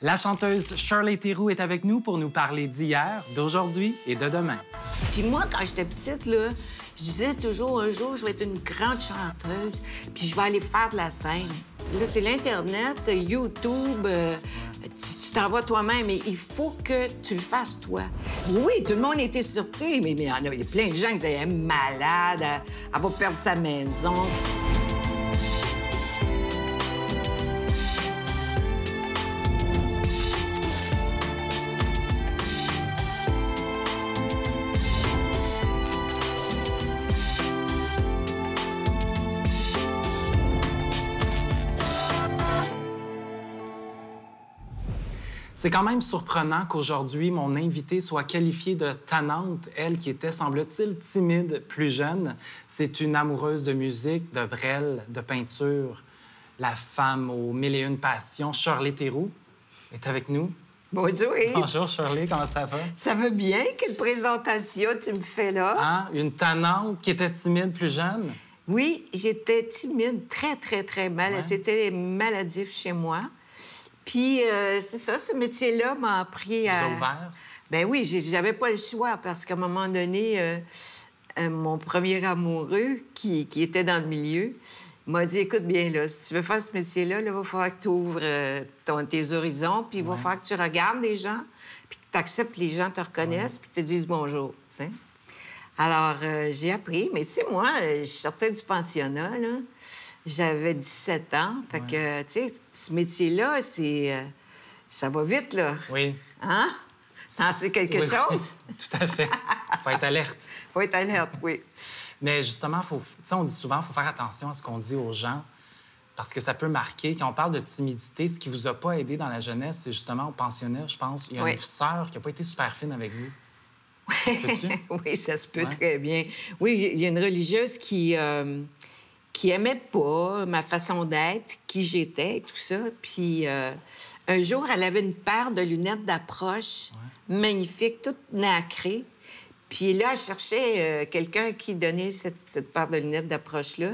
La chanteuse Shirley Theroux est avec nous pour nous parler d'hier, d'aujourd'hui et de demain. Puis moi, quand j'étais petite, là, je disais toujours, un jour, je vais être une grande chanteuse, puis je vais aller faire de la scène. Là, c'est l'Internet, YouTube, tu t'envoies toi-même, mais il faut que tu le fasses toi. Oui, tout le monde était surpris, mais il y en avait plein de gens qui disaient, elle est malade, elle va perdre sa maison. C'est quand même surprenant qu'aujourd'hui, mon invitée soit qualifiée de tannante, elle qui était, semble-t-il, timide, plus jeune. C'est une amoureuse de musique, de Brel, de peinture. La femme aux mille et une passions, Shirley Theroux, est avec nous. Bonjour. Bonjour, Shirley, comment ça va? Ça va bien? Quelle présentation tu me fais là? Hein? Une tannante qui était timide, plus jeune? Oui, j'étais timide, très, très, très mal. Ouais. C'était maladif chez moi. Puis, c'est ça, ce métier-là m'a appris à... Vous a ouvert? Ben oui, j'avais pas le choix parce qu'à un moment donné, mon premier amoureux, qui était dans le milieu, m'a dit, écoute bien, là, si tu veux faire ce métier-là, il va falloir que tu ouvres tes horizons, puis il va falloir que tu regardes les gens, puis que tu acceptes que les gens te reconnaissent, puis te disent bonjour, tu sais. Alors, j'ai appris, mais tu sais, moi, je sortais du pensionnat, là. J'avais 17 ans. Fait que, tu sais, ce métier-là, ça va vite, là. Oui. Hein? T'en sais quelque chose? Tout à fait. Faut être alerte. Faut être alerte, oui. Mais justement, on dit souvent, il faut faire attention à ce qu'on dit aux gens parce que ça peut marquer. Quand on parle de timidité, ce qui vous a pas aidé dans la jeunesse, c'est justement au pensionnat, je pense. Il y a une sœur qui n'a pas été super fine avec vous. Oui, ça se peut très bien. Oui, il y a une religieuse qui aimait pas ma façon d'être, qui j'étais et tout ça. Puis un jour, elle avait une paire de lunettes d'approche magnifiques, toutes nacrées. Puis là, elle cherchait quelqu'un qui donnait cette paire de lunettes d'approche-là.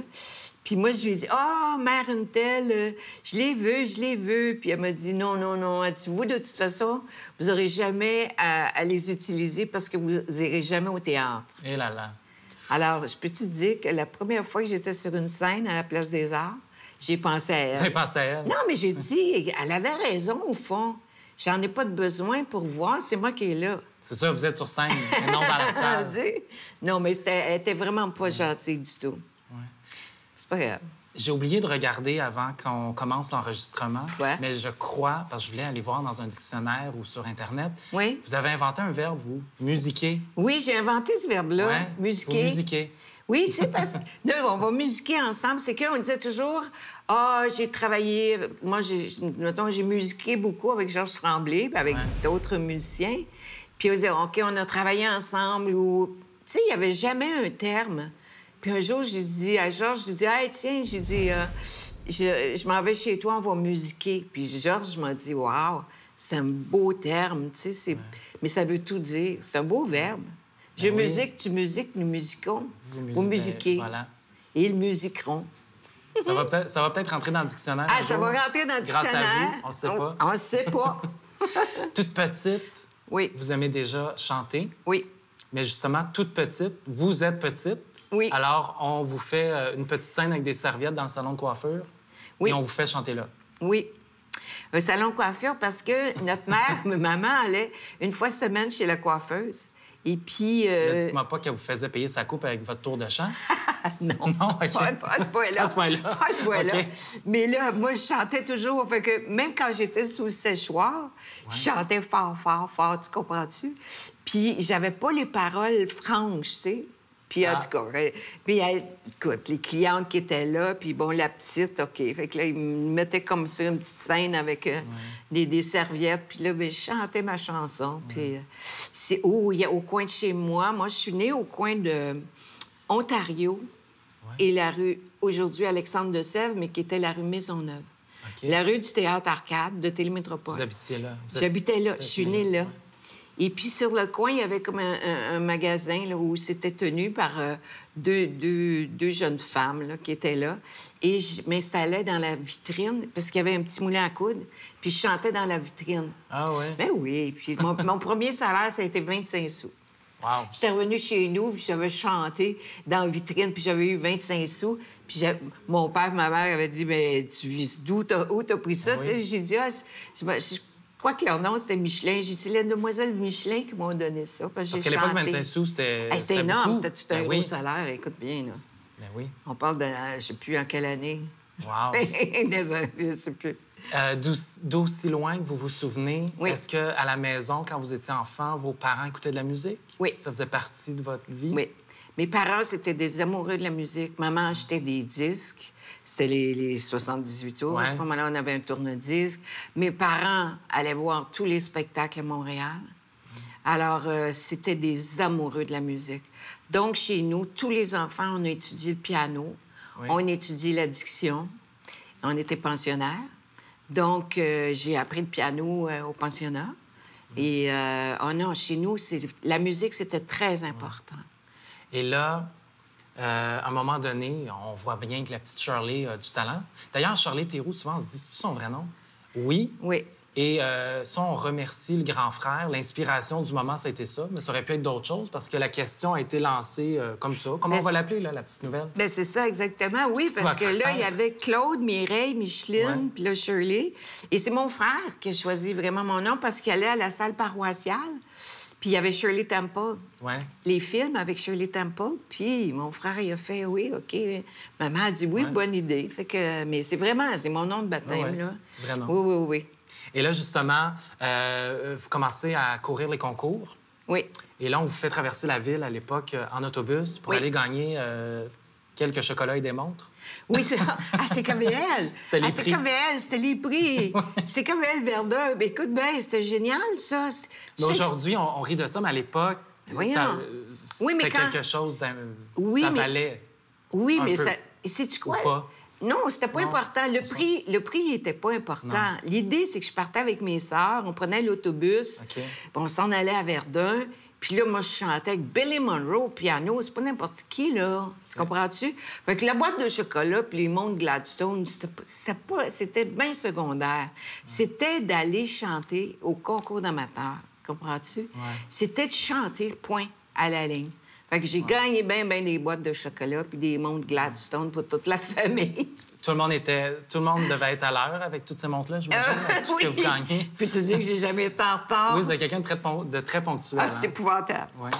Puis moi, je lui ai dit, « Ah, mère une telle, je les veux. » Puis elle m'a dit, « Non, non, non. » Elle dit, « Vous, de toute façon, vous n'aurez jamais à les utiliser parce que vous n'irez jamais au théâtre. » Eh là là. Alors, je peux te dire que la première fois que j'étais sur une scène à la Place des Arts, j'ai pensé à elle. Vous avez pensé à elle? Non, mais j'ai dit, elle avait raison, au fond. J'en ai pas de besoin pour voir, c'est moi qui est là. C'est ça, vous êtes sur scène, et non dans la salle. Non, mais elle était vraiment pas gentille du tout. Ouais. C'est pas grave. J'ai oublié de regarder avant qu'on commence l'enregistrement, Ouais. mais je crois, parce que je voulais aller voir dans un dictionnaire ou sur Internet, Oui. vous avez inventé un verbe, vous, musiquer. Oui, j'ai inventé ce verbe-là, Ouais, musiquer. vous musiquer. Oui, tu sais, parce que là, on va musiquer ensemble. C'est qu'on disait toujours, j'ai travaillé, moi, j'ai musiqué beaucoup avec Georges Tremblay, puis avec d'autres musiciens. Puis on disait, OK, on a travaillé ensemble, ou, tu sais, il n'y avait jamais un terme. Puis un jour, j'ai dit à Georges, j'ai dit, hey, tiens, j'ai dit, je m'en vais chez toi, on va musiquer. Puis Georges m'a dit, wow, c'est un beau terme, tu sais, mais ça veut tout dire. C'est un beau verbe. Je musique, tu musiques, nous musiquons. Vous musiquez. Voilà. Et ils musiqueront. Ça va peut-être rentrer dans le dictionnaire. Ah, ça va rentrer dans le dictionnaire. Grâce à vous, on le sait pas. On le sait pas. Toute petite, vous aimez déjà chanter. Oui. Mais justement, toute petite, vous êtes petite. Oui. Alors, on vous fait une petite scène avec des serviettes dans le salon de coiffure. Et on vous fait chanter là. Oui. Un salon de coiffure parce que notre mère, ma maman, allait une fois semaine chez la coiffeuse. Et puis... Ne dites-moi pas qu'elle vous faisait payer sa coupe avec votre tour de chant. Non, non, okay. pas à ce point-là. À ce point-là. Pas à ce point-là. Okay. Mais là, moi, je chantais toujours. Fait que même quand j'étais sous le séchoir, je chantais fort, fort, fort. Tu comprends-tu? Puis j'avais pas les paroles franches, tu sais. Puis, en tout cas, puis, écoute, les clientes qui étaient là, puis bon, la petite, OK. Fait que là, ils me mettaient comme ça une petite scène avec des serviettes. Puis là, ben, je chantais ma chanson. Puis c'est au coin de chez moi. Moi, je suis née au coin de Ontario et la rue, aujourd'hui, Alexandre de Sèvres, mais qui était la rue Maisonneuve. Okay. La rue du Théâtre Arcade de Télémétropole. Vous habitiez là? J'habitais là. Je suis née là. Et puis, sur le coin, il y avait comme un magasin là, où c'était tenu par deux jeunes femmes là, qui étaient là. Et je m'installais dans la vitrine parce qu'il y avait un petit moulin à coudre. Puis je chantais dans la vitrine. Ah oui? Ben oui. Puis mon premier salaire, ça a été 25 sous. Wow. J'étais revenue chez nous, puis j'avais chanté dans la vitrine, puis j'avais eu 25 sous. Puis mon père et ma mère avaient dit, mais tu vis où t'as pris ça? Ah oui. J'ai dit, je crois que leur nom, c'était Michelin. J'ai dit, les demoiselles Michelin qui m'ont donné ça. Parce qu'à l'époque, 25 sous, c'était. C'était énorme, beaucoup. c'était tout un gros salaire. Écoute bien, là. Ben oui. On parle de, je sais plus en quelle année. Wow. Désolé, je sais plus. D'aussi loin que vous vous souvenez, Oui. est-ce qu'à la maison, quand vous étiez enfant, vos parents écoutaient de la musique? Oui. Ça faisait partie de votre vie? Oui. Mes parents, c'était des amoureux de la musique. Maman achetait des disques. C'était les 78 tours. Ouais. À ce moment-là, on avait un tourne-disque. Mes parents allaient voir tous les spectacles à Montréal. Alors, c'était des amoureux de la musique. Donc, chez nous, tous les enfants, on a étudié le piano. Oui. On a étudié la diction. On était pensionnaires. Donc, j'ai appris le piano au pensionnat. Et, oh non, chez nous, la musique, c'était très important. Et là, à un moment donné, on voit bien que la petite Shirley a du talent. D'ailleurs, Shirley Théroux, souvent, on se dit, c'est son vrai nom? Oui. Oui. Et ça, on remercie le grand frère. L'inspiration du moment, ça a été ça. Mais ça aurait pu être d'autres choses parce que la question a été lancée comme ça. Comment on va l'appeler, là, la petite nouvelle? Bien, c'est ça, exactement. Oui, C'est parce que votre là, il y frère. avait Claude, Mireille, Micheline, Ouais. puis là, Shirley. Et c'est mon frère qui a choisi vraiment mon nom parce qu'il allait à la salle paroissiale. Puis il y avait Shirley Temple. Ouais. Les films avec Shirley Temple. Puis mon frère, il a fait « Oui, OK. » Maman a dit « Oui, Ouais. bonne idée. » Fait que... Mais c'est mon nom de baptême, Ah ouais. là. Vrai nom. Oui, oui, oui. Et là, justement, vous commencez à courir les concours. Oui. Et là, on vous fait traverser la ville à l'époque en autobus pour Oui. aller gagner quelques chocolats et des montres. Oui, c'est CKVL. C'était les prix. CKVL, c'était les prix. CKVL Verdun. Ben, écoute bien, c'était génial, ça. Mais aujourd'hui, on rit de ça, mais à l'époque, Voyons. ça, Oui, mais c'était quand- quelque chose, Oui, ça mais- valait. Oui, Un mais peu. ça. Sais-tu quoi? Ou pas? Non, c'était pas Non, important. Le prix, il était pas important. Non. L'idée, c'est que je partais avec mes sœurs, on prenait l'autobus, OK. puis on s'en allait à Verdun. Puis là, moi, je chantais avec Billy Monroe au piano. C'est pas n'importe qui, là. Tu comprends-tu? Fait que la boîte de chocolat puis les montres Gladstone, c'était bien secondaire. C'était d'aller chanter au concours d'amateurs. Comprends-tu? C'était de chanter, point, à la ligne. Fait que j'ai gagné bien des boîtes de chocolat puis des montres Gladstone pour toute la famille. Tout le monde devait être à l'heure avec toutes ces montres-là, j'imagine, avec tout ce que vous gagnez. Puis tu dis que j'ai jamais été en retard. Oui, vous êtes quelqu'un de très ponctuel. Ah, c'est hein? épouvantable. Ouais.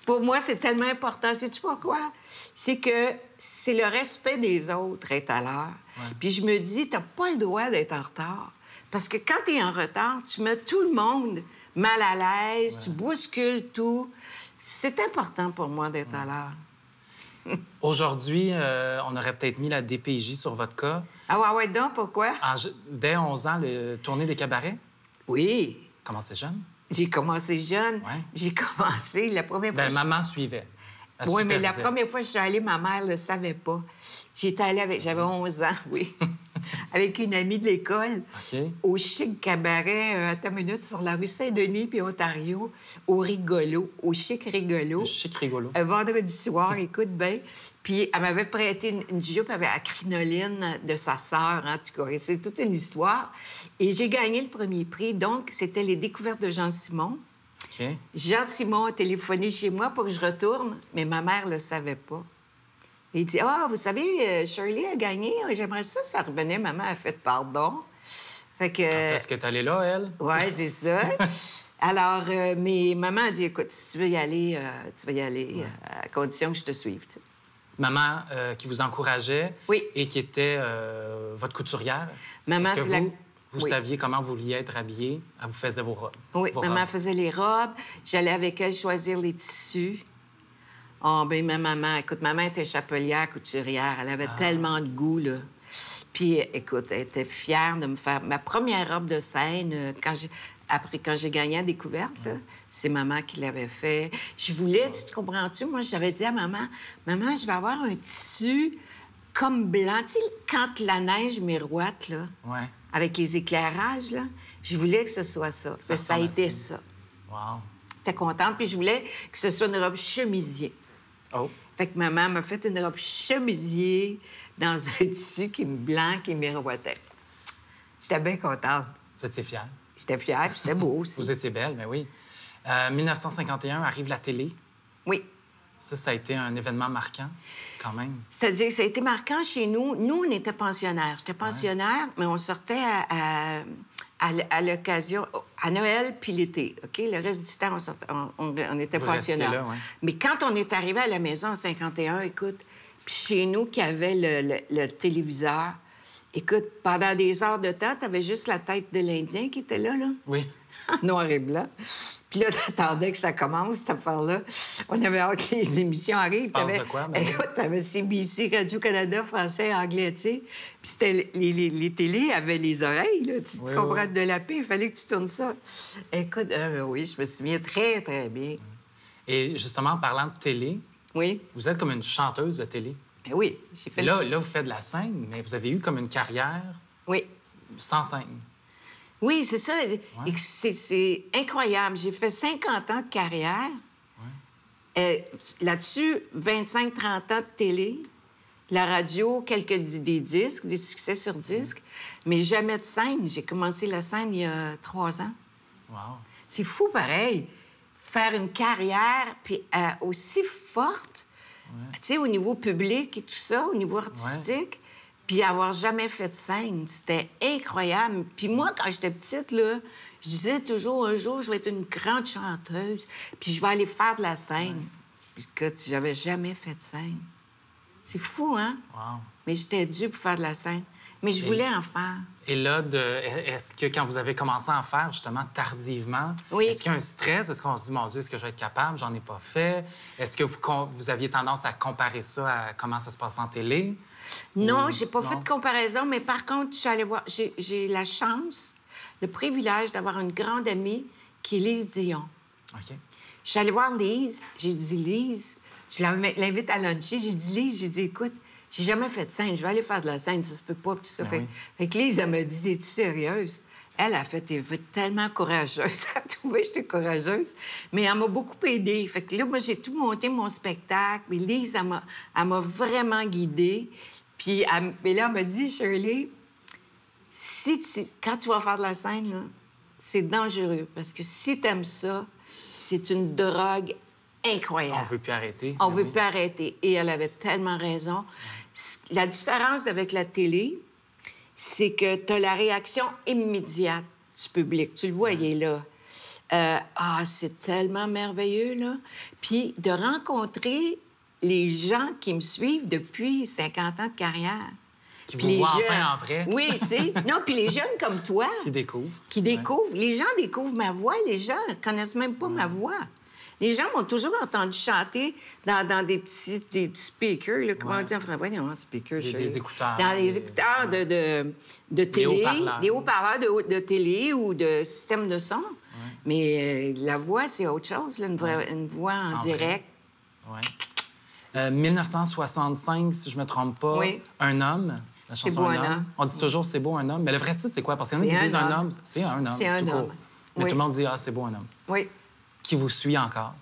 Pour moi, c'est tellement important. Sais-tu pourquoi? C'est que c'est le respect des autres, être à l'heure. Puis je me dis, t'as pas le droit d'être en retard. Parce que quand t'es en retard, tu mets tout le monde mal à l'aise, tu bouscules tout. C'est important pour moi d'être à l'heure. Aujourd'hui, on aurait peut-être mis la DPJ sur votre cas. Ah ouais, donc, pourquoi? Dès 11 ans, le tournée des cabarets, Oui, commencez jeune. j'ai commencé jeune. Ouais. J'ai commencé la première fois... Ben, maman suivait. Elle Oui, mais la supervisait. première fois que je suis allée, ma mère ne le savait pas. J'étais allée avec... J'avais 11 ans, oui. Avec une amie de l'école, OK. au Chic Cabaret, à ta minute, sur la rue Saint-Denis puis Ontario, au Rigolo, au Chic Rigolo. Le chic rigolo. Un vendredi soir, écoute bien. Puis elle m'avait prêté une jupe à crinoline de sa sœur, en tout cas. Et c'est toute une histoire. Et j'ai gagné le premier prix. Donc, c'était les découvertes de Jean Simon. OK. Jean Simon a téléphoné chez moi pour que je retourne, mais ma mère ne le savait pas. Il dit « Ah, vous savez, Shirley a gagné. J'aimerais ça, ça revenait. » Maman a fait « Pardon. » Fait que... Est-ce que tu allée là, elle? Oui, c'est ça. Alors, mais maman a dit « Écoute, si tu veux y aller, tu vas y aller, à condition que je te suive. » tu sais. Maman qui vous encourageait Oui. et qui était votre couturière. Maman, Est-ce que c'est la- vous Oui. saviez comment vous vouliez être habillée? Elle vous faisait vos robes. Oui, Vos maman robes. faisait les robes. J'allais avec elle choisir les tissus. Oh, bien, ma maman, écoute, maman était chapelière, couturière. Elle avait tellement de goût, là. Puis, écoute, elle était fière de me faire... Ma première robe de scène, quand j'ai gagné à Découverte, là, c'est maman qui l'avait fait. Je voulais, tu comprends-tu? Moi, j'avais dit à maman, « Maman, je vais avoir un tissu comme blanc. » Tu sais, quand la neige miroite, là, Ouais. avec les éclairages, là, je voulais que ce soit ça. Ça a ressemble à été ça. ça. Wow. J'étais contente, puis je voulais que ce soit une robe chemisier. Oh. Fait que maman m'a fait une robe chemisier dans un tissu blanc qui miroitait. J'étais bien contente. Vous étiez fière? J'étais fière, puis c'était beau aussi. Vous étiez belle, mais oui. 1951, arrive la télé. Oui. Ça a été un événement marquant, quand même. C'est-à-dire que ça a été marquant chez nous. Nous, on était pensionnaires. J'étais pensionnaire, mais on sortait à l'occasion, à Noël puis l'été, OK? Le reste du temps, on était Vous pensionnaires. restiez là, ouais. Mais quand on est arrivé à la maison en 51, écoute, puis chez nous, qui avait le téléviseur, écoute, pendant des heures de temps, t'avais juste la tête de l'Indien qui était là. Oui. En noir et blanc. Puis là, t'attendais que ça commence, cette affaire-là. On avait hâte que les émissions arrivent. T'avais quoi, ben... Écoute, t'avais CBC, Radio-Canada, français, anglais, tu sais. Puis c'était les télés avaient les oreilles, là. Tu comprends de la paix, il fallait que tu tournes ça. Écoute, oui, je me souviens très, très bien. Et justement, en parlant de télé, oui. Vous êtes comme une chanteuse de télé. Ben oui, j'ai fait... Là, vous faites de la scène, mais vous avez eu comme une carrière... Oui. Sans scène. Oui, c'est ça. Ouais. C'est incroyable. J'ai fait 50 ans de carrière. Ouais. Là-dessus, 25-30 ans de télé, la radio, des disques, des succès sur disque, mais jamais de scène. J'ai commencé la scène il y a 3 ans. Wow. C'est fou, pareil. Faire une carrière puis aussi forte, tu sais, au niveau public et tout ça, au niveau artistique, puis avoir jamais fait de scène. C'était incroyable. Puis moi, quand j'étais petite, là, je disais toujours, un jour, je vais être une grande chanteuse, puis je vais aller faire de la scène. Puis écoute, j'avais jamais fait de scène. C'est fou, hein? Wow. Mais j'étais due pour faire de la scène. Mais je voulais en faire. Et là, est-ce que quand vous avez commencé à en faire, justement, tardivement, est-ce qu'il y a un stress? Est-ce qu'on se dit, mon Dieu, est-ce que je vais être capable? J'en ai pas fait. Est-ce que vous aviez tendance à comparer ça à comment ça se passe en télé? Non, j'ai pas fait de comparaison, mais par contre, je suis allée voir... J'ai la chance, le privilège d'avoir une grande amie qui est Lise Dion. OK. Je suis allée voir Lise. J'ai dit, Lise, je l'invite à luncher. J'ai dit, Lise, j'ai dit, écoute, j'ai jamais fait de scène. Je vais aller faire de la scène, ça se peut pas. Puis tout ça. Fait que Lise, elle m'a dit, es-tu sérieuse? Elle a fait, t'es tellement courageuse. Elle a trouvé que j'étais courageuse. Mais elle m'a beaucoup aidée. Fait que là, moi, j'ai tout monté mon spectacle. Mais Lise, elle m'a vraiment guidée. Puis là, elle m'a dit, Shirley, quand tu vas faire de la scène, là, c'est dangereux. Parce que si t'aimes ça, c'est une drogue incroyable. On veut plus arrêter. On veut plus arrêter. Et elle avait tellement raison. La différence avec la télé, c'est que tu as la réaction immédiate du public. Tu le vois, il est là. C'est tellement merveilleux, là. Puis de rencontrer les gens qui me suivent depuis 50 ans de carrière. Qui vous voient enfin en vrai. Oui, tu sais. Non, puis les jeunes comme toi. Qui découvrent. Qui découvrent. Les gens découvrent ma voix. Les gens ne connaissent même pas ma voix. Les gens m'ont toujours entendu chanter dans des petits speakers. Là, comment on dit en français? Des speakers. Des écouteurs. Dans les écouteurs de télé. Des haut-parleurs de télé ou de système de son. Mais la voix, c'est autre chose. Là, une voix en direct. Oui. 1965, si je me trompe pas, Un homme. La chanson Un homme. On dit toujours C'est beau un homme. Mais le vrai titre, c'est quoi? Parce qu'il y en a qui disent Un homme. C'est un homme. C'est un homme. Mais tout le monde dit c'est beau un homme. Oui. Qui vous suit encore.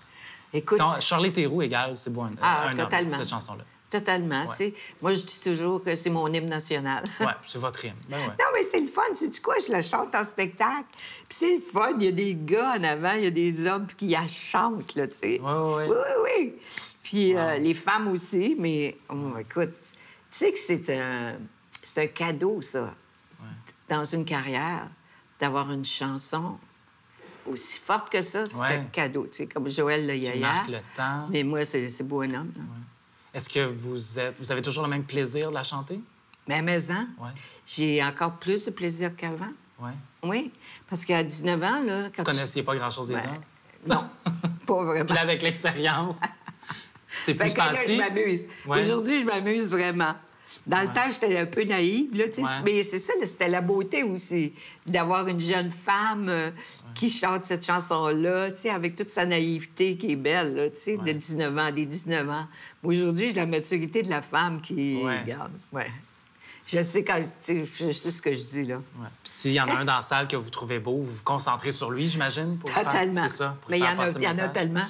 Écoute... Charlie Theroux égale C'est beau un homme, cette chanson-là. Totalement. Ouais. Moi, je dis toujours que c'est mon hymne national. Oui, c'est votre hymne. Ben ouais. Non, mais c'est le fun. Sais-tu quoi? Je la chante en spectacle. Puis c'est le fun. Il y a des gars en avant, il y a des hommes qui la chantent, là, tu sais. Oui. Puis les femmes aussi. Mais écoute, tu sais que c'est un cadeau, ça, dans une carrière, d'avoir une chanson aussi forte que ça. C'est un cadeau, tu sais, comme Joël Le Yaya. Qui marque le temps. Mais moi, c'est beau un homme. Est-ce que vous avez toujours le même plaisir de la chanter? Mais j'ai encore plus de plaisir qu'avant. Oui, parce qu'à 19 ans, là... Vous connaissiez pas grand-chose des hommes? Non, pas vraiment. Puis avec l'expérience, c'est plus senti? Là, je m'amuse. Aujourd'hui, je m'amuse vraiment. Dans le temps, j'étais un peu naïve, là, tu sais. Mais c'est ça, c'était la beauté aussi, d'avoir une jeune femme qui chante cette chanson-là, tu sais, avec toute sa naïveté qui est belle, là, tu sais, de 19 ans, des 19 ans. Aujourd'hui, j'ai la maturité de la femme qui... Regarde, Je sais, je sais ce que je dis, là. Ouais. Puis s'il y en a un dans la salle que vous trouvez beau, vous vous concentrez sur lui, j'imagine, pour Totalement. faire... C'est ça, pour Mais il faire passer y en a tellement.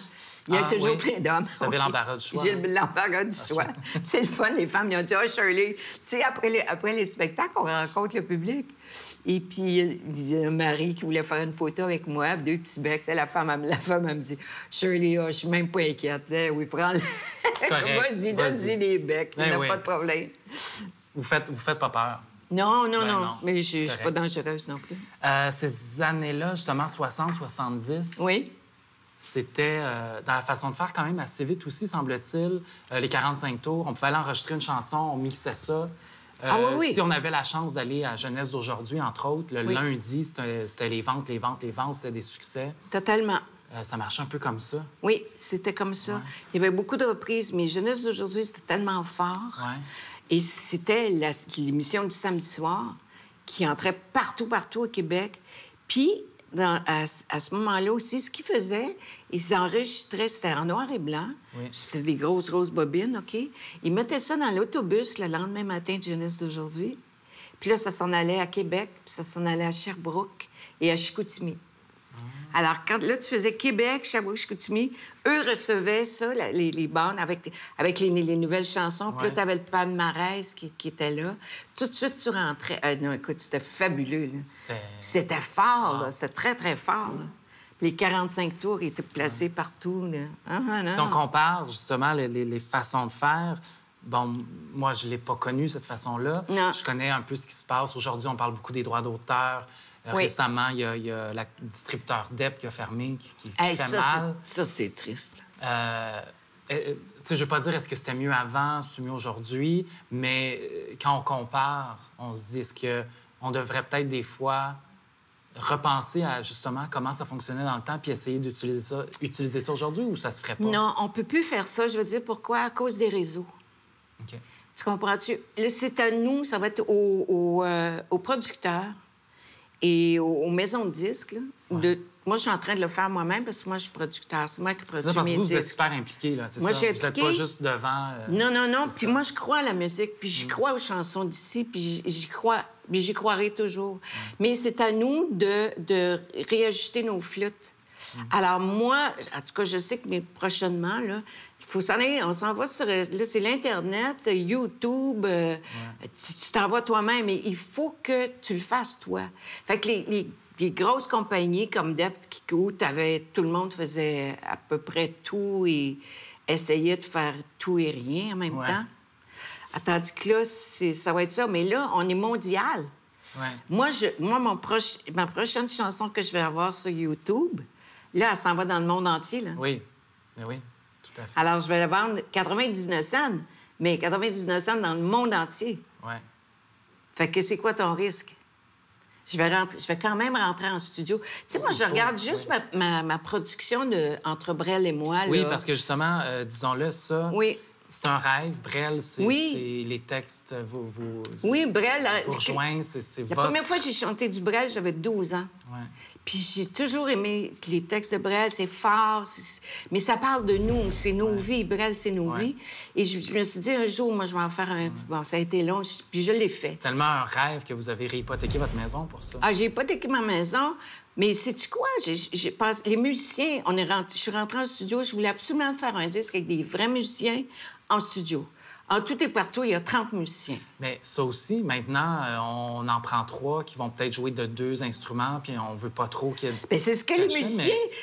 Il y a toujours plein d'hommes. Vous avez l'embarras du choix. J'ai l'embarras du choix. C'est le fun, les femmes. Ils ont dit, oh, Shirley, tu sais, après les spectacles, on rencontre le public. Et puis, il y a un mari qui voulait faire une photo avec moi, 2 petits becs. La femme, elle me dit, Shirley, je suis même pas inquiète. Oui, prends-le. Vas-y, donne-y des becs. Il n'y a pas de problème. Vous faites pas peur. Non. Mais je suis pas dangereuse non plus. Ces années-là, justement, 60, 70... Oui. C'était dans la façon de faire quand même assez vite aussi, semble-t-il. Les 45 tours, on pouvait aller enregistrer une chanson, on mixait ça. Oui. Si on avait la chance d'aller à Jeunesse d'aujourd'hui, entre autres, le lundi, c'était les ventes, c'était des succès. Totalement. Ça marchait un peu comme ça. Oui, c'était comme ça. Ouais. Il y avait beaucoup de reprises, mais Jeunesse d'aujourd'hui, c'était tellement fort. Ouais. Et c'était l'émission du samedi soir qui entrait partout au Québec. Puis... à ce moment-là aussi, ce qu'ils faisaient, ils enregistraient, c'était en noir et blanc, c'était des grosses bobines, OK? Ils mettaient ça dans l'autobus le lendemain matin de Jeunesse d'aujourd'hui. Puis là, ça s'en allait à Québec, puis ça s'en allait à Sherbrooke et à Chicoutimi. Alors, quand là, tu faisais Québec, Sherbrooke, Chicoutimi, eux recevaient ça, les bandes, avec les nouvelles chansons. Puis là, tu avais le palmarès qui était là. Tout de suite, tu rentrais. Non, écoute, c'était fabuleux. Là. C'était fort, là. C'était très, très fort. Là. Puis les 45 tours étaient placés partout. Là. Si on compare, justement, les façons de faire... Bon, moi, je ne l'ai pas connu, cette façon-là. Non. Je connais un peu ce qui se passe. Aujourd'hui, on parle beaucoup des droits d'auteur. Récemment, il y a le distributeur DEP qui a fermé, qui fait mal. Ça, c'est triste. Je ne veux pas dire est-ce que c'était mieux avant, c'est mieux aujourd'hui, mais quand on compare, on se dit est-ce qu'on devrait peut-être des fois repenser à justement comment ça fonctionnait dans le temps puis essayer d'utiliser ça aujourd'hui ou ça se ferait pas? Non, on peut plus faire ça. Je veux dire pourquoi? À cause des réseaux. OK. Tu comprends-tu? Là, c'est à nous, ça va être aux producteurs et aux maisons de disques. Là, moi, je suis en train de le faire moi-même parce que moi, je suis producteur. C'est moi qui produis mes disques. Parce que vous êtes super impliqué, là, c'est ça? Vous n'êtes pas juste devant... Non. Puis moi, je crois à la musique, puis j'y crois aux chansons d'ici, puis j'y croirai toujours. Mais c'est à nous de réajuster nos flûtes. Alors moi, en tout cas, je sais que prochainement, là, il faut s'en aller, on s'en va sur... Là, c'est l'Internet, YouTube, tu t'en vas toi-même, mais il faut que tu le fasses, toi. Fait que les grosses compagnies comme Dep, Kiko, tout le monde faisait à peu près tout et essayait de faire tout et rien en même temps. Tandis que là, ça va être ça. Mais là, on est mondial. Ouais. Moi, ma prochaine chanson que je vais avoir sur YouTube, là, elle s'en va dans le monde entier. Là. Oui, mais oui, tout à fait. Alors, je vais la vendre 99 cents, mais 99 cents dans le monde entier. Oui. Fait que c'est quoi ton risque? Je vais quand même rentrer en studio. Tu sais, moi, je regarde juste ma production entre Brel et moi. Oui, là. parce que justement, disons-le, ça... Oui. C'est un rêve. Brel, c'est les textes, oui, Brel... vous rejoignez, c'est La première fois que j'ai chanté du Brel, j'avais 12 ans. Ouais. Puis j'ai toujours aimé les textes de Brel. C'est fort, mais ça parle de nous. C'est nos vies. Brel, c'est nos vies. Et je me suis dit, un jour, moi, je vais en faire un... Bon, ça a été long, puis je l'ai fait. C'est tellement un rêve que vous avez réhypothéqué votre maison pour ça. Ah, j'ai hypothéqué ma maison, mais sais-tu quoi? Les musiciens, je suis rentrée en studio, je voulais absolument faire un disque avec des vrais musiciens en studio. En tout et partout, il y a 30 musiciens. Mais ça aussi, maintenant, on en prend 3 qui vont peut-être jouer de 2 instruments, puis on veut pas trop qu'il y ait... Bien, c'est ce que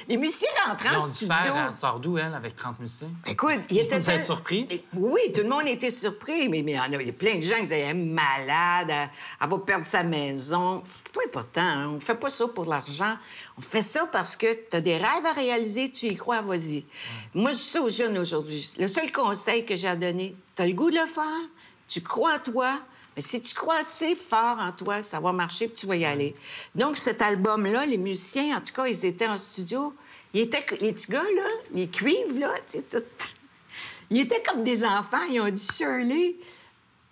les musiciens rentrent en studio. Elle sort d'où, elle, avec 30 musiciens? Écoute, ils étaient... Vous êtes surpris? Oui, tout le monde était surpris, mais il y a plein de gens qui disaient « Elle est malade, elle va perdre sa maison. » C'est pas important, hein? On fait pas ça pour l'argent. On fait ça parce que tu as des rêves à réaliser, tu y crois, vas-y. Moi, je dis ça aux jeunes aujourd'hui. Le seul conseil que j'ai à donner, tu as le goût de le faire, tu crois en toi, mais si tu crois assez fort en toi, ça va marcher puis tu vas y aller. Donc, cet album-là, les musiciens, en tout cas, ils étaient en studio. Les petits gars, là, les cuivres, là, tu sais, tout... Ils étaient comme des enfants. Ils ont dit, Shirley,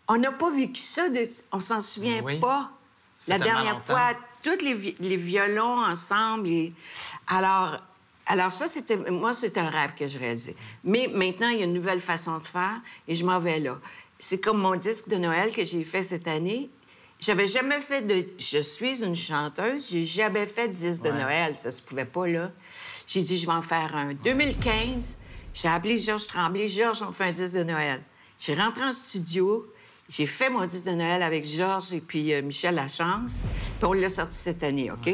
on n'a pas vécu ça, on s'en souvient pas. La dernière fois, tous les violons ensemble. Alors ça, c'était un rêve que je réalisais. Mais maintenant, il y a une nouvelle façon de faire et je m'en vais là. c'est comme mon disque de Noël que j'ai fait cette année. J'avais jamais fait de... Je suis une chanteuse, j'ai jamais fait de disque de Noël. Ça se pouvait pas, là. J'ai dit, je vais en faire un. 2015, j'ai appelé Georges Tremblay. Georges, on fait un disque de Noël. J'ai rentré en studio, j'ai fait mon disque de Noël avec Georges et puis Michel Lachance, puis on l'a sorti cette année, OK?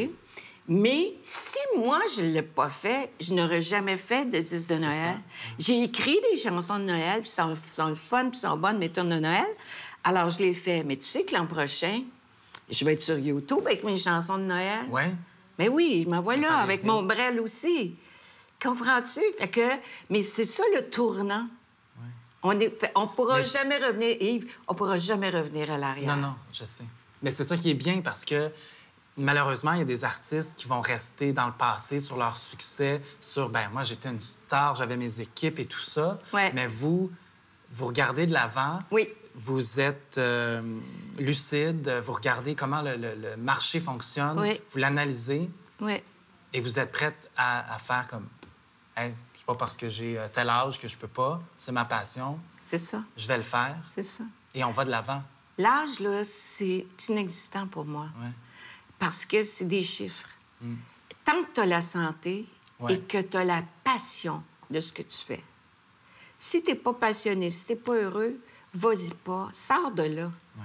Mais si moi, je ne l'ai pas fait, je n'aurais jamais fait de disque de Noël. J'ai écrit des chansons de Noël, puis sont le fun, puis sont bonnes, mes tunes de Noël. Alors, je l'ai fait. Mais tu sais que l'an prochain, je vais être sur YouTube avec mes chansons de Noël. Oui? Mais oui, me voilà, avec mon Brel aussi. Comprends-tu? Fait que... Mais c'est ça, le tournant. Ouais. On pourra jamais revenir, Yves, on pourra jamais revenir à l'arrière. Non, je sais. Mais c'est ça qui est bien parce que malheureusement, il y a des artistes qui vont rester dans le passé sur leur succès, sur, ben moi, j'étais une star, j'avais mes équipes et tout ça. Ouais. Mais vous regardez de l'avant. Oui. Vous êtes lucide, vous regardez comment le marché fonctionne, oui. Vous l'analysez. Oui. Et vous êtes prête à faire comme, hey, c'est pas parce que j'ai tel âge que je peux pas, c'est ma passion. C'est ça. Je vais le faire. C'est ça. Et on va de l'avant. L'âge, là, c'est inexistant pour moi. Ouais. Parce que c'est des chiffres. Tant que tu as la santé et que tu as la passion de ce que tu fais. Si tu n'es pas passionné, si tu n'es pas heureux, vas-y pas, sors de là. Ouais.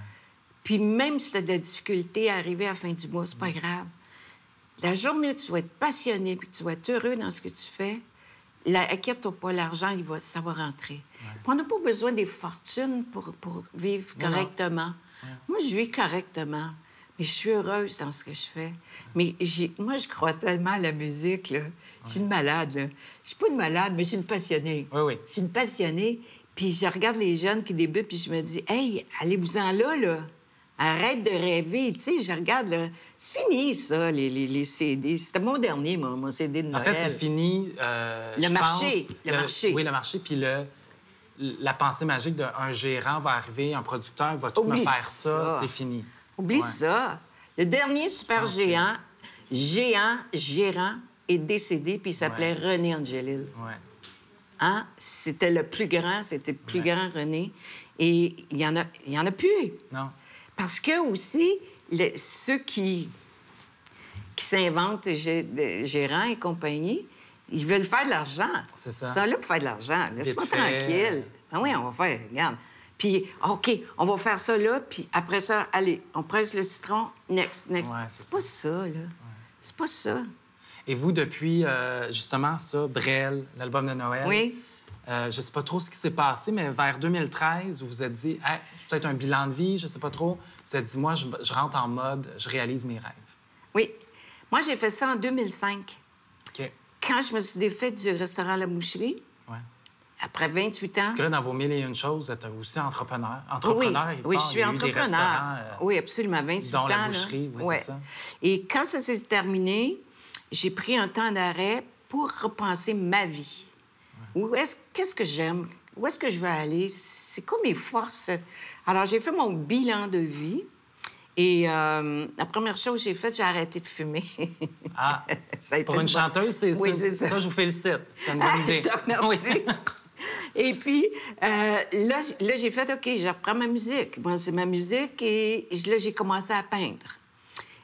Puis même si tu as de la difficulté à arriver à la fin du mois, c'est pas grave. La journée où tu vas être passionné puis que tu vas être heureux dans ce que tu fais, inquiète-toi pas, l'argent, ça va rentrer. Ouais. Puis on n'a pas besoin des fortunes pour vivre correctement. Ouais. Moi, je vis correctement. Mais je suis heureuse dans ce que je fais. Mais moi, je crois tellement à la musique, là. Je suis une malade, là. Je suis pas une malade, mais je suis une passionnée. Oui. Je suis une passionnée. Puis je regarde les jeunes qui débutent, puis je me dis, hey, allez-vous-en là. Arrête de rêver. Tu sais, je regarde, là. C'est fini, ça, les CD. C'était mon dernier, mon CD de Noël. En fait, c'est fini. Le marché. Oui, le marché. Puis la pensée magique d'un gérant va arriver, un producteur va tout me faire ça. C'est fini. Oublie ça. Le dernier super gérant, est décédé, puis il s'appelait René Angelil. Ouais. Hein? C'était le plus grand, grand René. Et il y en a plus. Non. Parce que aussi, ceux qui s'inventent gérants et compagnie, ils veulent faire de l'argent. C'est ça. Ils sont là pour faire de l'argent. Laisse-moi tranquille. Ah oui, on va faire, regarde. Puis, OK, on va faire ça là, puis après ça, allez, on presse le citron, next. Ouais, c'est pas ça, là. Ouais. C'est pas ça. Et vous, depuis, justement, ça, Brel, l'album de Noël... Oui. Je sais pas trop ce qui s'est passé, mais vers 2013, vous vous êtes dit, hey, peut-être un bilan de vie, je sais pas trop. Vous vous êtes dit, moi, je rentre en mode, je réalise mes rêves. Oui. Moi, j'ai fait ça en 2005. OK. Quand je me suis défaite du restaurant La Moucherie, après 28 ans... Parce que là, dans vos mille et une choses, vous êtes aussi entrepreneur. Oui, je suis entrepreneur. Oui, absolument, 28 ans. Dont la boucherie, oui, c'est ça. Et quand ça s'est terminé, j'ai pris un temps d'arrêt pour repenser ma vie. Qu'est-ce que j'aime? Où est-ce que je veux aller? C'est quoi mes forces? Alors, j'ai fait mon bilan de vie. Et la première chose que j'ai faite, j'ai arrêté de fumer. Ah, ça a été pour une chanteuse, c'est ça. Ça, je vous félicite. C'est une bonne idée. Je te remercie. Et puis, là j'ai fait, OK, je reprends ma musique. Moi, c'est ma musique et là, j'ai commencé à peindre.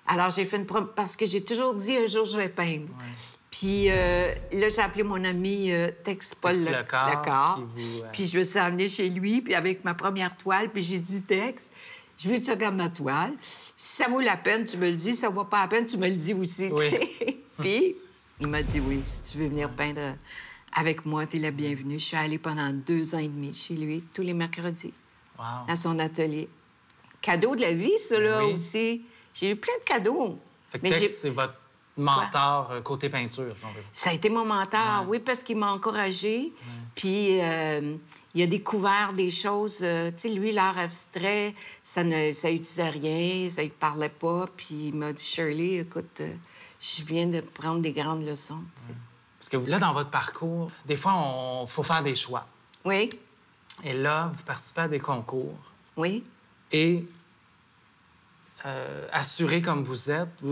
Alors, j'ai fait parce que j'ai toujours dit, un jour, je vais peindre. Ouais. Puis là, j'ai appelé mon ami Tex Paul Lecard. Puis je me suis amenée chez lui, puis avec ma première toile, puis j'ai dit, Tex, je veux que tu regardes ma toile. Si ça vaut la peine, tu me le dis. Si ça vaut pas la peine, tu me le dis aussi. Oui. Puis il m'a dit, oui, si tu veux venir peindre avec moi, t'es la bienvenue. Je suis allée pendant 2 ans et demi chez lui, tous les mercredis, dans son atelier. Cadeau de la vie, ça, là, aussi. J'ai eu plein de cadeaux. Fait que Tex, c'est votre mentor côté peinture, si on veut. Ça a été mon mentor, oui, parce qu'il m'a encouragée. Puis il a découvert des choses. Tu sais, lui, l'art abstrait, ça n'utilisait rien, ça ne parlait pas. Puis il m'a dit, Shirley, écoute, je viens de prendre des grandes leçons. Parce que là, dans votre parcours, des fois, il faut faire des choix. Oui. Et là, vous participez à des concours. Oui. Et assuré comme vous êtes,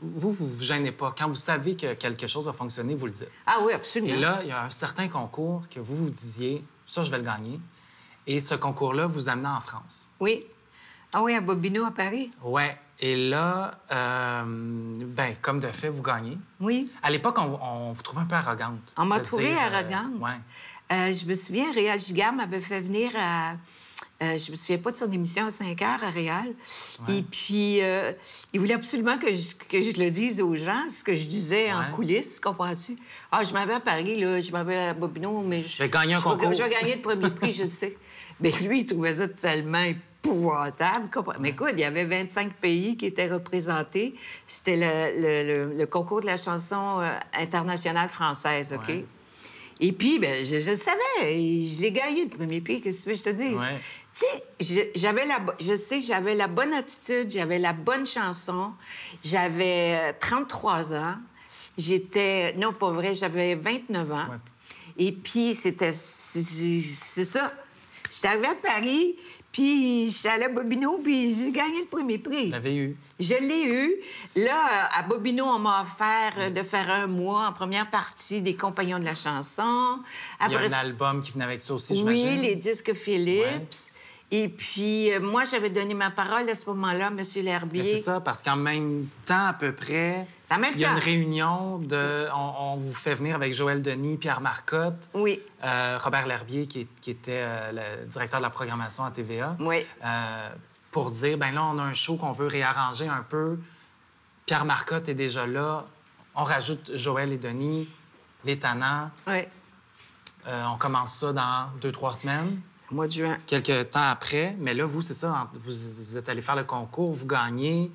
vous gênez pas. Quand vous savez que quelque chose va fonctionner, vous le dites. Ah oui, absolument. Et là, il y a un certain concours que vous disiez, ça, je vais le gagner. Et ce concours-là vous amena en France. Oui. Ah oui, à Bobino, à Paris. Oui. Et là, ben, comme de fait, vous gagnez. Oui. À l'époque, on vous trouvait un peu arrogante. On m'a trouvée arrogante. Je me souviens, Réal Gigard m'avait fait venir à... je me souviens pas de son émission à 5 heures à Réal. Ouais. Et puis, il voulait absolument que je le dise aux gens, ce que je disais en coulisses, comprends-tu? Ah, je m'en vais à Paris, là, je m'en vais à Bobino, mais... Je vais gagner un concours. Je vais gagner le premier prix, je sais. Mais lui, il trouvait ça tellement épouvantable. Mais écoute, il y avait 25 pays qui étaient représentés. C'était le concours de la chanson internationale française, OK? Ouais. Et puis, ben, je le savais. Je l'ai gagné, le premier prix. Qu'est-ce que tu veux que je te dise? Ouais. Tu sais, j'avais la bonne attitude, j'avais la bonne chanson. J'avais 33 ans. J'étais... Non, pas vrai, j'avais 29 ans. Ouais. Et puis, c'est ça. J'étais arrivée à Paris, puis je suis allée à Bobino, puis j'ai gagné le premier prix. Vous l'avez eu? Je l'ai eu. Là, à Bobino, on m'a offert de faire 1 mois en première partie des Compagnons de la chanson. Après, il y a un album qui venait avec ça aussi, j'imagine. Oui, les disques Philips. Ouais. Et puis, moi, j'avais donné ma parole à ce moment-là à M. L'Herbier. C'est ça, parce qu'en même temps, à peu près, il y a une réunion de... On vous fait venir avec Joël Denis, Pierre Marcotte, oui. Robert L'Herbier, qui était le directeur de la programmation à TVA, oui. pour dire, ben là, on a un show qu'on veut réarranger un peu. Pierre Marcotte est déjà là. On rajoute Joël et Denis, Les Tannants. Oui. On commence ça dans 2-3 semaines. Mois de juin. Quelques temps après. Mais là, vous, c'est ça, vous êtes allé faire le concours, vous gagnez.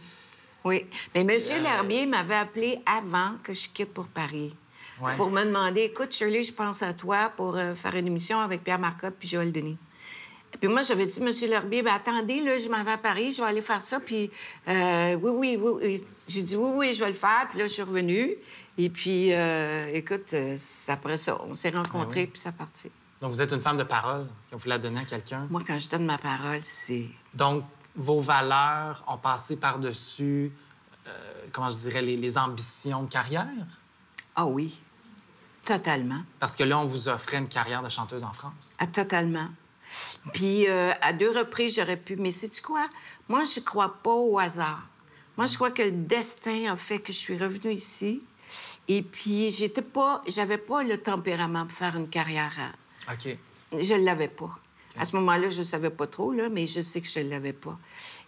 Oui. Mais M. L'Herbier m'avait appelé avant que je quitte pour Paris. Ouais. Pour me demander, écoute, Shirley, je pense à toi pour faire une émission avec Pierre Marcotte puis Joël Denis. Et puis moi, j'avais dit, M. L'Herbier, ben attendez, là, je m'en vais à Paris, je vais aller faire ça. Puis oui. J'ai dit, oui, je vais le faire. Puis là, je suis revenue. Et puis, écoute, après ça, on s'est rencontrés, oui. Puis ça partit. Donc, vous êtes une femme de parole, quand vous la donnez à quelqu'un. Moi, quand je donne ma parole, c'est... Donc, vos valeurs ont passé par-dessus, comment je dirais, les ambitions de carrière? Ah oui, totalement. Parce que là, on vous offrait une carrière de chanteuse en France. Ah, totalement. Puis, à 2 reprises, j'aurais pu... Mais sais-tu quoi? Moi, je crois pas au hasard. Moi, je crois que le destin a fait que je suis revenue ici. Et puis, j'avais pas le tempérament pour faire une carrière... OK. Je ne l'avais pas. Okay. À ce moment-là, je ne savais pas trop, là, mais je sais que je ne l'avais pas.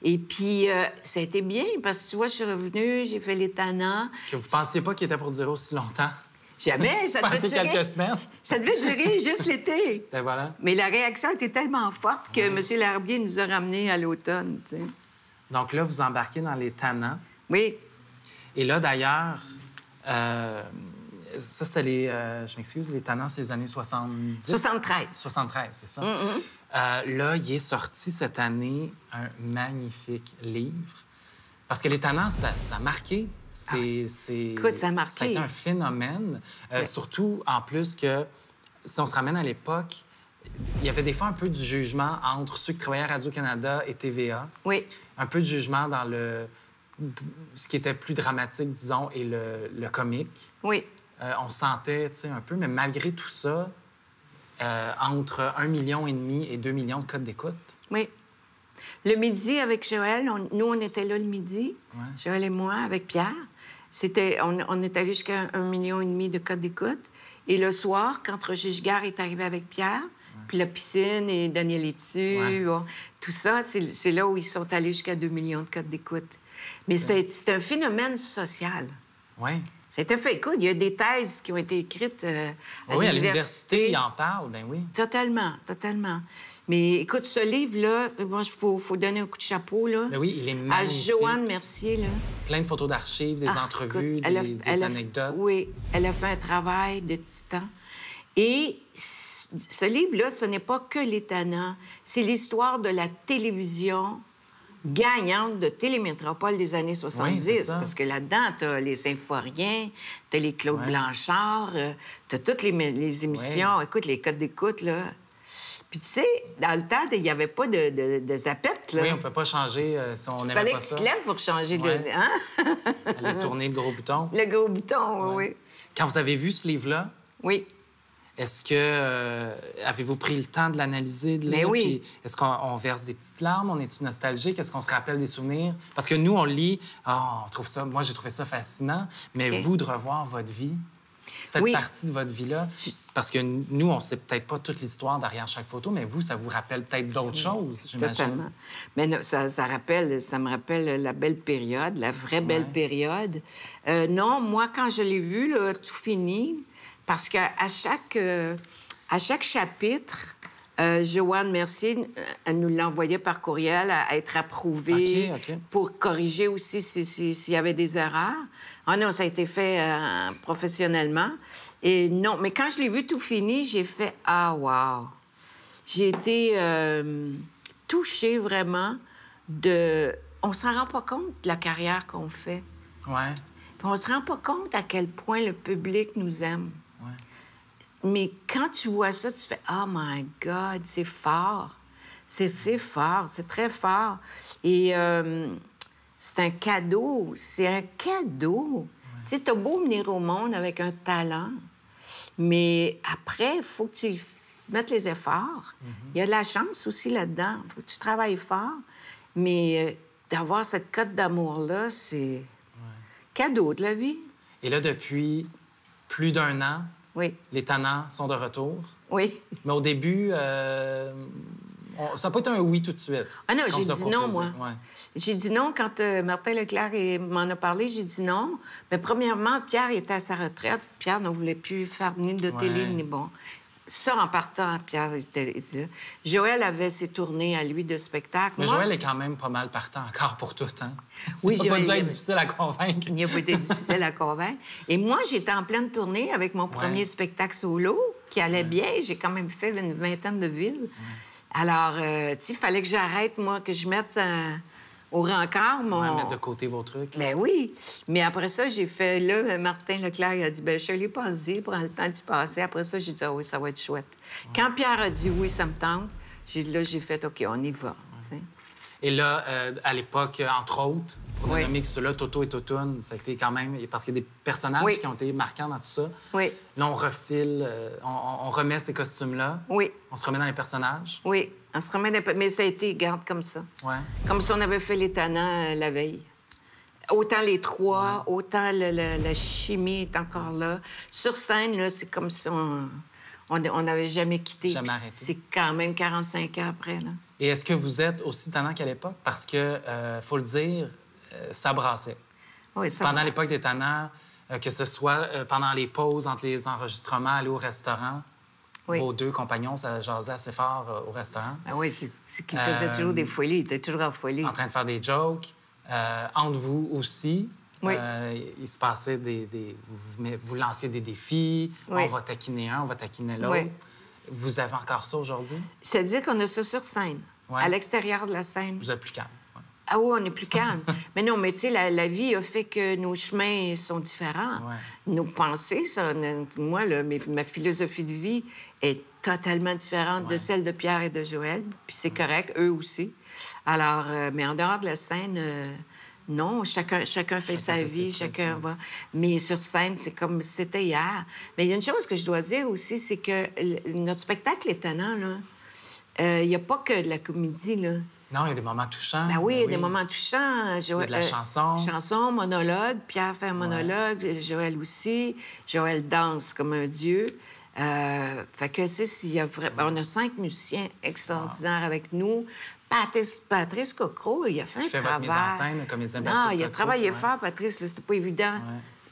Et puis, ça a été bien, parce que, tu vois, je suis revenue, j'ai fait Les Tannants. Que vous ne pensiez pas qu'il était pour durer aussi longtemps? Jamais, ça devait durer... quelques semaines. Ça devait durer juste l'été. Ben voilà. Mais la réaction était tellement forte que M. L'Herbier nous a ramenés à l'automne, tu sais. Donc là, vous embarquez dans Les Tannants. Oui. Et là, d'ailleurs... ça, c'était je m'excuse, Les Tannants, c'est les années 70. 73. 73, c'est ça. Là, il est sorti cette année un magnifique livre. Parce que Les Tannants, ça a marqué. Écoute, ça a marqué. Ça a été un phénomène. Surtout, en plus, que si on se ramène à l'époque, il y avait des fois un peu du jugement entre ceux qui travaillaient à Radio-Canada et TVA. Oui. Un peu de jugement dans ce qui était plus dramatique, disons, et le comique. Oui. On se sentait, tu sais, un peu, mais malgré tout ça, entre 1,5 million et 2 millions de codes d'écoute. Oui. Le midi, avec Joël, on était là le midi, Joël et moi, avec Pierre. On est allé jusqu'à 1,5 million de codes d'écoute. Et le soir, quand Roger Gigard est arrivé avec Pierre, puis la piscine et Daniel Etu, tout ça, c'est là où ils sont allés jusqu'à 2 millions de codes d'écoute. Mais c'est un phénomène social. Oui. C'était fait. Écoute, il y a des thèses qui ont été écrites à l'université. Ils en parlent, ben oui. Totalement. Mais écoute, ce livre-là, moi, il faut donner un coup de chapeau, là. Ben oui, il est magnifique. À Joanne Mercier, là. Plein de photos d'archives, des entrevues, écoute, des anecdotes. Oui, elle a fait un travail de titan. Et ce livre-là, ce n'est pas que Les Tannants. C'est l'histoire de la télévision gagnante de Télémétropole des années 70. Oui, parce que là-dedans, t'as les Symphoriens, t'as les Claude Blanchard, t'as toutes les émissions. Écoute, les codes d'écoute, là. Puis, tu sais, dans le temps, il n'y avait pas de zapette, là. Oui, on ne pouvait pas changer si on n'aimait pas ça. Il fallait que tu te lèves pour changer de... Hein? Aller tourner le gros bouton. Le gros bouton, oui. Quand vous avez vu ce livre-là... Oui. Est-ce que avez-vous pris le temps de l'analyser, de lire? Oui. Puis est-ce qu'on verse des petites larmes? On est-tu nostalgique? Est-ce qu'on se rappelle des souvenirs? Parce que nous, on lit, on trouve ça, moi, j'ai trouvé ça fascinant, mais vous, de revoir votre vie, cette partie de votre vie-là, parce que nous, on sait peut-être pas toute l'histoire derrière chaque photo, mais vous, ça vous rappelle peut-être d'autres choses, j'imagine. Totalement. Mais non, ça me rappelle la belle période, la vraie belle période. Non, moi, quand je l'ai vu, là, tout fini, parce qu'à chaque chapitre, Joanne Mercier, elle nous l'envoyait par courriel à être approuvée pour corriger aussi s'il y avait des erreurs. Ah non, ça a été fait professionnellement. Et non, mais quand je l'ai vu tout fini, j'ai fait « Ah, wow! » J'ai été touchée vraiment de... On s'en rend pas compte de la carrière qu'on fait. Ouais. Puis on se rend pas compte à quel point le public nous aime. Ouais. Mais quand tu vois ça, tu fais « Oh my God, c'est fort! » C'est fort, c'est très fort. Et c'est un cadeau, c'est un cadeau. Ouais. Tu sais, t'as beau venir au monde avec un talent, mais après, il faut que tu mettes les efforts. Il y a de la chance aussi là-dedans. Il faut que tu travailles fort. Mais d'avoir cette cote d'amour-là, c'est cadeau de la vie. Et là, depuis plus d'1 an, les Tannants sont de retour. Oui. Mais au début, ça n'a pas été un oui tout de suite. Ah non, j'ai dit non, moi. Ouais. J'ai dit non quand Martin Leclerc m'en a parlé. J'ai dit non. Mais premièrement, Pierre était à sa retraite. Pierre ne voulait plus faire ni de télé, ni bon. Ça, en partant, Pierre était là. Joël avait ses tournées à lui de spectacle. Mais Joël est quand même pas mal partant encore pour tout, hein? Oui, ça n'a pas dû être difficile à convaincre. Il n'a pas été difficile à convaincre. Et moi, j'étais en pleine tournée avec mon premier spectacle solo, qui allait bien. J'ai quand même fait une 20aine de villes. Alors, tu sais, il fallait que j'arrête, moi, que je mette au rencard mettre de côté vos trucs. Ben oui. Mais après ça, j'ai fait... Là, Martin Leclerc, il a dit, ben Shirley, pas-y, prends le temps d'y passer. Après ça, j'ai dit, ah oui, ça va être chouette. Quand Pierre a dit oui, ça me tente, j'ai fait, OK, on y va. Et là, à l'époque, entre autres, pour ne nommer que ceux-là, Toto et Totoune, ça a été quand même... Parce qu'il y a des personnages qui ont été marquants dans tout ça. Oui. Là, on refile, on remet ces costumes-là. Oui. On se remet dans les personnages. Oui, on se remet dans... Mais ça a été, garde, comme ça. Ouais. Comme si on avait fait les Tannants la veille. Autant les trois, autant la chimie est encore là. Sur scène, là, c'est comme si on n'avait jamais quitté. Jamais arrêté. C'est quand même 45 ans après, là. Et est-ce que vous êtes aussi tannant qu'à l'époque? Parce que, faut le dire, ça brassait. Oui, ça pendant l'époque des Tannants, que ce soit pendant les pauses entre les enregistrements, aller au restaurant, vos deux compagnons, ça jasait assez fort au restaurant. Ben oui, c'est qu'ils faisaient toujours des folies. Ils étaient toujours en folie. En train de faire des jokes. Entre vous aussi, il se passait vous lanciez des défis. On va taquiner un, on va taquiner l'autre. Oui. Vous avez encore ça aujourd'hui? C'est-à-dire qu'on a ça sur scène, à l'extérieur de la scène. Vous êtes plus calme. Ouais. Ah oui, on est plus calme. Mais non, mais tu sais, la vie a fait que nos chemins sont différents. Nos pensées, moi, là, ma philosophie de vie est totalement différente de celle de Pierre et de Joël. Puis c'est correct, eux aussi. Alors, mais en dehors de la scène... non, chacun fait sa vie, chacun va... Mais sur scène, c'est comme si c'était hier. Mais il y a une chose que je dois dire aussi, c'est que notre spectacle est tannant, là. Il n'y a pas que de la comédie, là. Non, il y a des moments touchants. Ben oui, il y a des moments touchants. Il y a de la chanson. Chanson, monologue. Pierre fait un monologue, Joël aussi. Joël danse comme un dieu. Fait que, on a 5 musiciens extraordinaires avec nous. Patrice Cocro, il a fait un travail. Votre mise en scène, comme les Non, il a travaillé fort, Patrice. C'était pas évident.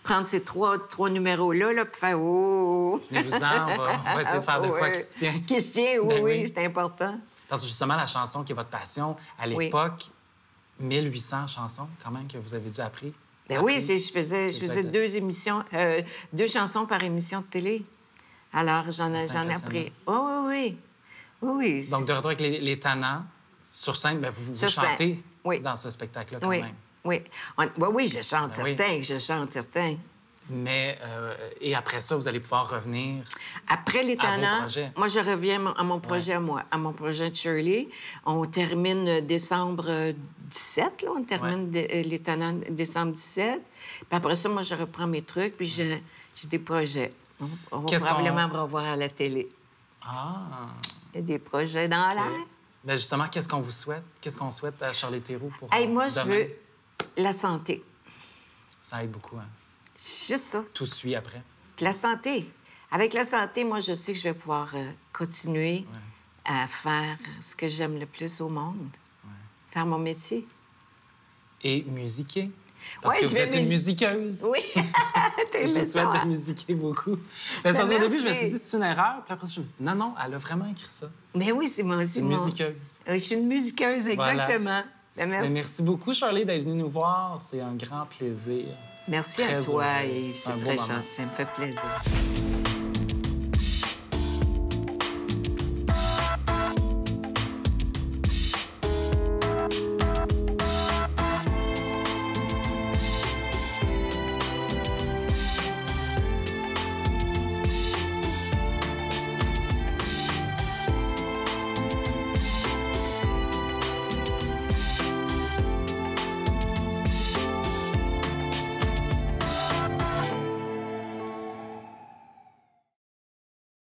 Prendre ces trois numéros-là, là, pour faire « Oh! » Venez-vous-en, on va essayer de faire de quoi qui se tient. Qui se tient, oui, c'est important. Parce que justement, la chanson qui est votre passion, à l'époque, 1800 chansons, quand même, que vous avez dû apprendre. Ben oui, je faisais 2 chansons par émission de télé. Alors, j'en ai appris. Oui. Donc, de retour avec les Tannants, sur scène, ben, vous chantez dans ce spectacle-là, quand même. Oui, je chante certains. Mais, et après ça, vous allez pouvoir revenir après les Tannants, moi, je reviens à mon projet à mon projet de Shirley. On termine décembre 17, là. On termine les Tannants décembre 17. Puis après ça, moi, je reprends mes trucs, puis j'ai des projets. On va probablement me revoir à la télé. Ah! Il y a des projets dans l'air. Bien, justement, qu'est-ce qu'on vous souhaite? Qu'est-ce qu'on souhaite à Charlie Théroux pour Moi, demain? je veux la santé. Ça aide beaucoup, hein? Juste ça. Tout suit après. La santé. Avec la santé, moi, je sais que je vais pouvoir continuer à faire ce que j'aime le plus au monde. Faire mon métier. Et musiquer. Parce que vous êtes une musiqueuse. Oui. Je souhaite de musiquer beaucoup. Parce qu'au début, je me suis dit, c'est une erreur. Puis après, je me suis dit, non, elle a vraiment écrit ça. Mais oui, c'est moi aussi. Une musiqueuse. Oui, je suis une musiqueuse, exactement. Voilà. Merci. Merci beaucoup, Charlie, d'être venue nous voir. C'est un grand plaisir. Merci à toi, Yves. C'est très gentil. Ça me fait plaisir.